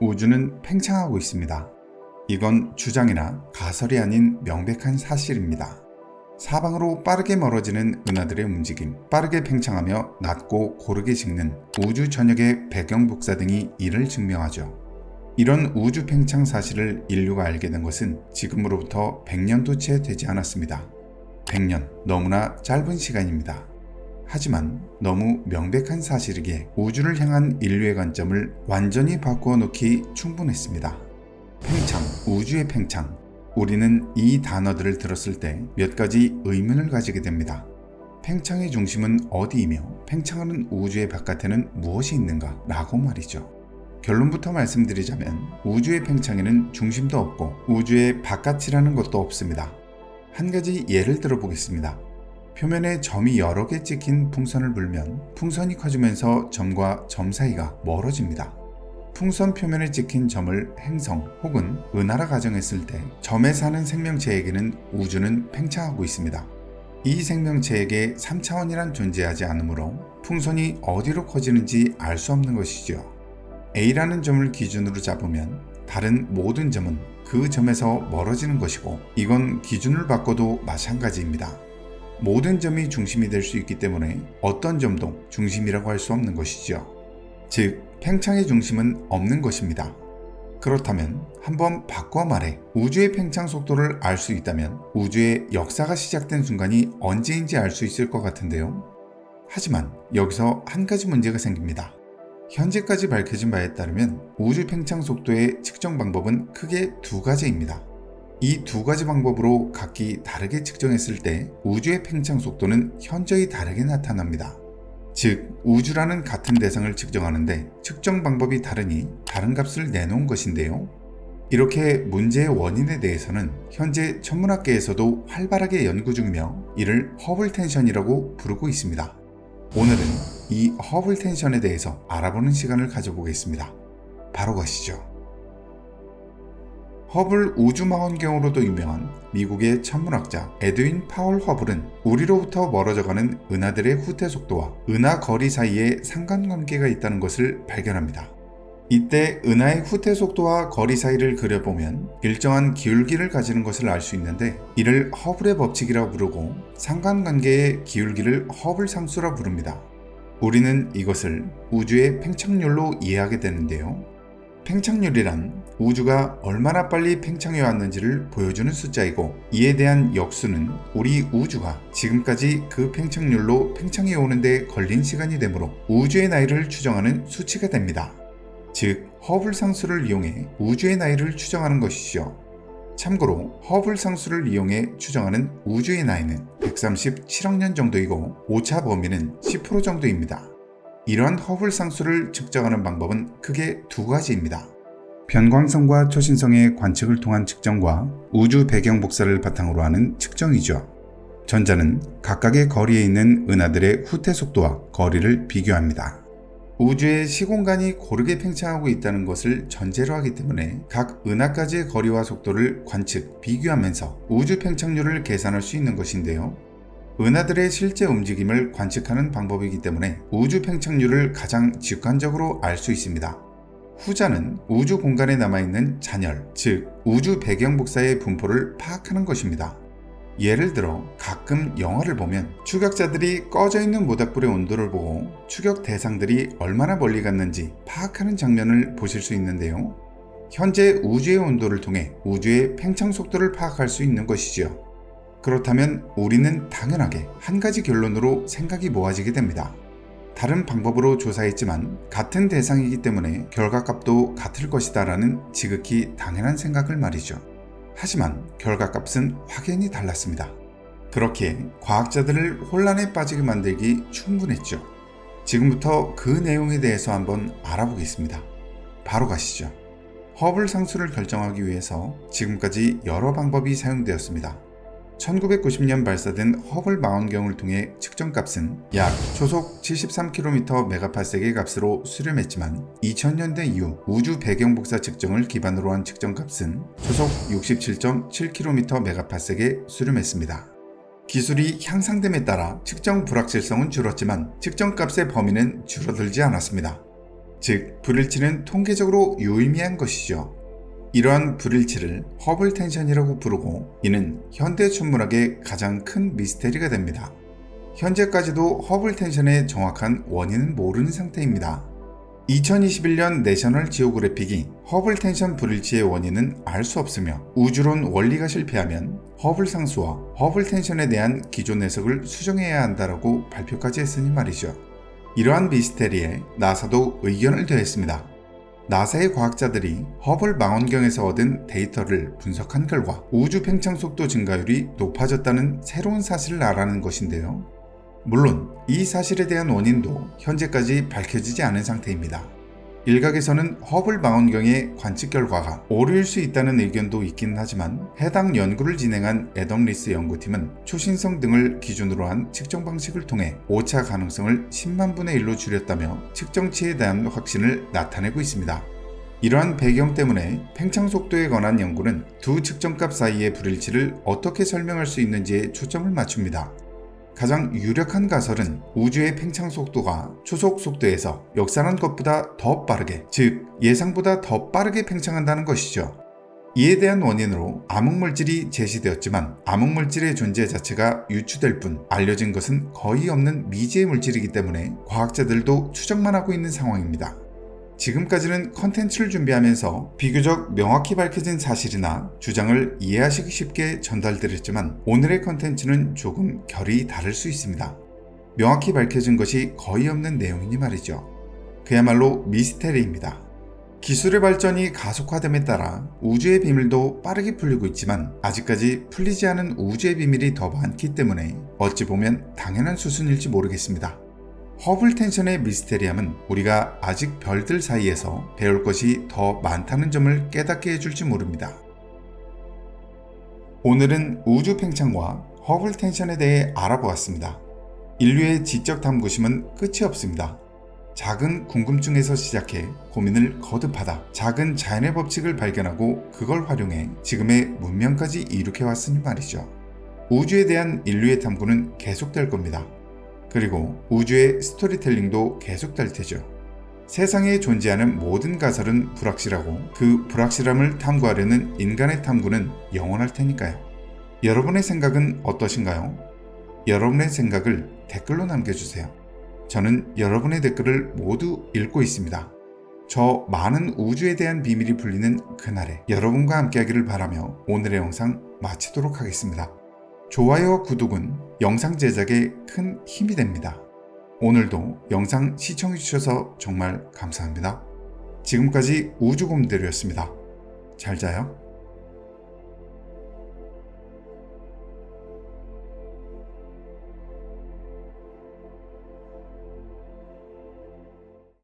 우주는 팽창하고 있습니다. 이건 주장이나 가설이 아닌 명백한 사실입니다. 사방으로 빠르게 멀어지는 은하들의 움직임, 빠르게 팽창하며 낮고 고르게 식는 우주 전역의 배경 복사 등이 이를 증명하죠. 이런 우주 팽창 사실을 인류가 알게 된 것은 지금으로부터 100년도 채 되지 않았습니다. 100년, 너무나 짧은 시간입니다. 하지만 너무 명백한 사실이기에 우주를 향한 인류의 관점을 완전히 바꾸어 놓기 충분했습니다. 팽창, 우주의 팽창. 우리는 이 단어들을 들었을 때 몇 가지 의문을 가지게 됩니다. 팽창의 중심은 어디이며 팽창하는 우주의 바깥에는 무엇이 있는가? 라고 말이죠. 결론부터 말씀드리자면 우주의 팽창에는 중심도 없고 우주의 바깥이라는 것도 없습니다. 한 가지 예를 들어보겠습니다. 표면에 점이 여러 개 찍힌 풍선을 불면 풍선이 커지면서 점과 점 사이가 멀어집니다. 풍선 표면에 찍힌 점을 행성 혹은 은하라 가정했을 때 점에 사는 생명체에게는 우주는 팽창하고 있습니다. 이 생명체에게 3차원이란 존재하지 않으므로 풍선이 어디로 커지는지 알 수 없는 것이죠. A라는 점을 기준으로 잡으면 다른 모든 점은 그 점에서 멀어지는 것이고 이건 기준을 바꿔도 마찬가지입니다. 모든 점이 중심이 될 수 있기 때문에 어떤 점도 중심이라고 할 수 없는 것이죠. 즉, 팽창의 중심은 없는 것입니다. 그렇다면 한번 바꿔 말해 우주의 팽창 속도를 알 수 있다면 우주의 역사가 시작된 순간이 언제인지 알 수 있을 것 같은데요. 하지만 여기서 한 가지 문제가 생깁니다. 현재까지 밝혀진 바에 따르면 우주 팽창 속도의 측정 방법은 크게 두 가지입니다. 이 두 가지 방법으로 각기 다르게 측정했을 때 우주의 팽창 속도는 현저히 다르게 나타납니다. 즉, 우주라는 같은 대상을 측정하는데 측정 방법이 다르니 다른 값을 내놓은 것인데요. 이렇게 문제의 원인에 대해서는 현재 천문학계에서도 활발하게 연구 중이며 이를 허블 텐션이라고 부르고 있습니다. 오늘은 이 허블 텐션에 대해서 알아보는 시간을 가져보겠습니다. 바로 가시죠. 허블 우주망원경으로도 유명한 미국의 천문학자 에드윈 파월 허블은 우리로부터 멀어져가는 은하들의 후퇴 속도와 은하 거리 사이에 상관관계가 있다는 것을 발견합니다. 이때 은하의 후퇴 속도와 거리 사이를 그려보면 일정한 기울기를 가지는 것을 알 수 있는데 이를 허블의 법칙이라고 부르고 상관관계의 기울기를 허블 상수라 부릅니다. 우리는 이것을 우주의 팽창률로 이해하게 되는데요. 팽창률이란 우주가 얼마나 빨리 팽창해 왔는지를 보여주는 숫자이고 이에 대한 역수는 우리 우주가 지금까지 그 팽창률로 팽창해 오는데 걸린 시간이 되므로 우주의 나이를 추정하는 수치가 됩니다. 즉, 허블 상수를 이용해 우주의 나이를 추정하는 것이죠. 참고로 허블 상수를 이용해 추정하는 우주의 나이는 137억 년 정도이고 오차 범위는 10% 정도입니다. 이러한 허블 상수를 측정하는 방법은 크게 두 가지입니다. 변광성과 초신성의 관측을 통한 측정과 우주 배경 복사를 바탕으로 하는 측정이죠. 전자는 각각의 거리에 있는 은하들의 후퇴 속도와 거리를 비교합니다. 우주의 시공간이 고르게 팽창하고 있다는 것을 전제로 하기 때문에 각 은하까지의 거리와 속도를 관측, 비교하면서 우주 팽창률을 계산할 수 있는 것인데요. 은하들의 실제 움직임을 관측하는 방법이기 때문에 우주 팽창률을 가장 직관적으로 알 수 있습니다. 후자는 우주 공간에 남아있는 잔열, 즉 우주 배경 복사의 분포를 파악하는 것입니다. 예를 들어 가끔 영화를 보면 추격자들이 꺼져 있는 모닥불의 온도를 보고 추격 대상들이 얼마나 멀리 갔는지 파악하는 장면을 보실 수 있는데요. 현재 우주의 온도를 통해 우주의 팽창 속도를 파악할 수 있는 것이지요. 그렇다면 우리는 당연하게 한 가지 결론으로 생각이 모아지게 됩니다. 다른 방법으로 조사했지만 같은 대상이기 때문에 결과값도 같을 것이다 라는 지극히 당연한 생각을 말이죠. 하지만 결과값은 확연히 달랐습니다. 그렇기에 과학자들을 혼란에 빠지게 만들기 충분했죠. 지금부터 그 내용에 대해서 한번 알아보겠습니다. 바로 가시죠. 허블 상수를 결정하기 위해서 지금까지 여러 방법이 사용되었습니다. 1990년 발사된 허블 망원경을 통해 측정값은 약 초속 73km/의 값으로 수렴했지만 2000년대 이후 우주 배경 복사 측정을 기반으로 한 측정값은 초속 67.7km/에 수렴했습니다. 기술이 향상됨에 따라 측정 불확실성은 줄었지만 측정값의 범위는 줄어들지 않았습니다. 즉 불일치는 통계적으로 유의미한 것이죠. 이러한 불일치를 허블 텐션이라고 부르고 이는 현대 천문학의 가장 큰 미스테리가 됩니다. 현재까지도 허블 텐션의 정확한 원인은 모르는 상태입니다. 2021년 내셔널 지오그래픽이 허블 텐션 불일치의 원인은 알 수 없으며 우주론 원리가 실패하면 허블 상수와 허블 텐션에 대한 기존 해석을 수정해야 한다라고 발표까지 했으니 말이죠. 이러한 미스테리에 나사도 의견을 더했습니다. 나사의 과학자들이 허블 망원경에서 얻은 데이터를 분석한 결과 우주 팽창 속도 증가율이 높아졌다는 새로운 사실을 알아낸 것인데요. 물론 이 사실에 대한 원인도 현재까지 밝혀지지 않은 상태입니다. 일각에서는 허블 망원경의 관측 결과가 오류일 수 있다는 의견도 있긴 하지만 해당 연구를 진행한 애덤 리스 연구팀은 초신성 등을 기준으로 한 측정 방식을 통해 오차 가능성을 10만 분의 1로 줄였다며 측정치에 대한 확신을 나타내고 있습니다. 이러한 배경 때문에 팽창 속도에 관한 연구는 두 측정값 사이의 불일치를 어떻게 설명할 수 있는지에 초점을 맞춥니다. 가장 유력한 가설은 우주의 팽창 속도가 초속 속도에서 역산한 것보다 더 빠르게, 즉 예상보다 더 빠르게 팽창한다는 것이죠. 이에 대한 원인으로 암흑물질이 제시되었지만 암흑물질의 존재 자체가 유추될 뿐 알려진 것은 거의 없는 미지의 물질이기 때문에 과학자들도 추정만 하고 있는 상황입니다. 지금까지는 컨텐츠를 준비하면서 비교적 명확히 밝혀진 사실이나 주장을 이해하시기 쉽게 전달드렸지만 오늘의 컨텐츠는 조금 결이 다를 수 있습니다. 명확히 밝혀진 것이 거의 없는 내용이니 말이죠. 그야말로 미스테리입니다. 기술의 발전이 가속화됨에 따라 우주의 비밀도 빠르게 풀리고 있지만 아직까지 풀리지 않은 우주의 비밀이 더 많기 때문에 어찌 보면 당연한 수순일지 모르겠습니다. 허블 텐션의 미스테리함은 우리가 아직 별들 사이에서 배울 것이 더 많다는 점을 깨닫게 해줄지 모릅니다. 오늘은 우주 팽창과 허블 텐션에 대해 알아보았습니다. 인류의 지적 탐구심은 끝이 없습니다. 작은 궁금증에서 시작해 고민을 거듭하다 작은 자연의 법칙을 발견하고 그걸 활용해 지금의 문명까지 이룩해왔으니 말이죠. 우주에 대한 인류의 탐구는 계속될 겁니다. 그리고 우주의 스토리텔링도 계속될 테죠. 세상에 존재하는 모든 가설은 불확실하고 그 불확실함을 탐구하려는 인간의 탐구는 영원할 테니까요. 여러분의 생각은 어떠신가요? 여러분의 생각을 댓글로 남겨주세요. 저는 여러분의 댓글을 모두 읽고 있습니다. 저 많은 우주에 대한 비밀이 풀리는 그날에 여러분과 함께하기를 바라며 오늘의 영상 마치도록 하겠습니다. 좋아요와 구독은 영상 제작에 큰 힘이 됩니다. 오늘도 영상 시청해주셔서 정말 감사합니다. 지금까지 우주곰들이었습니다. 잘 자요.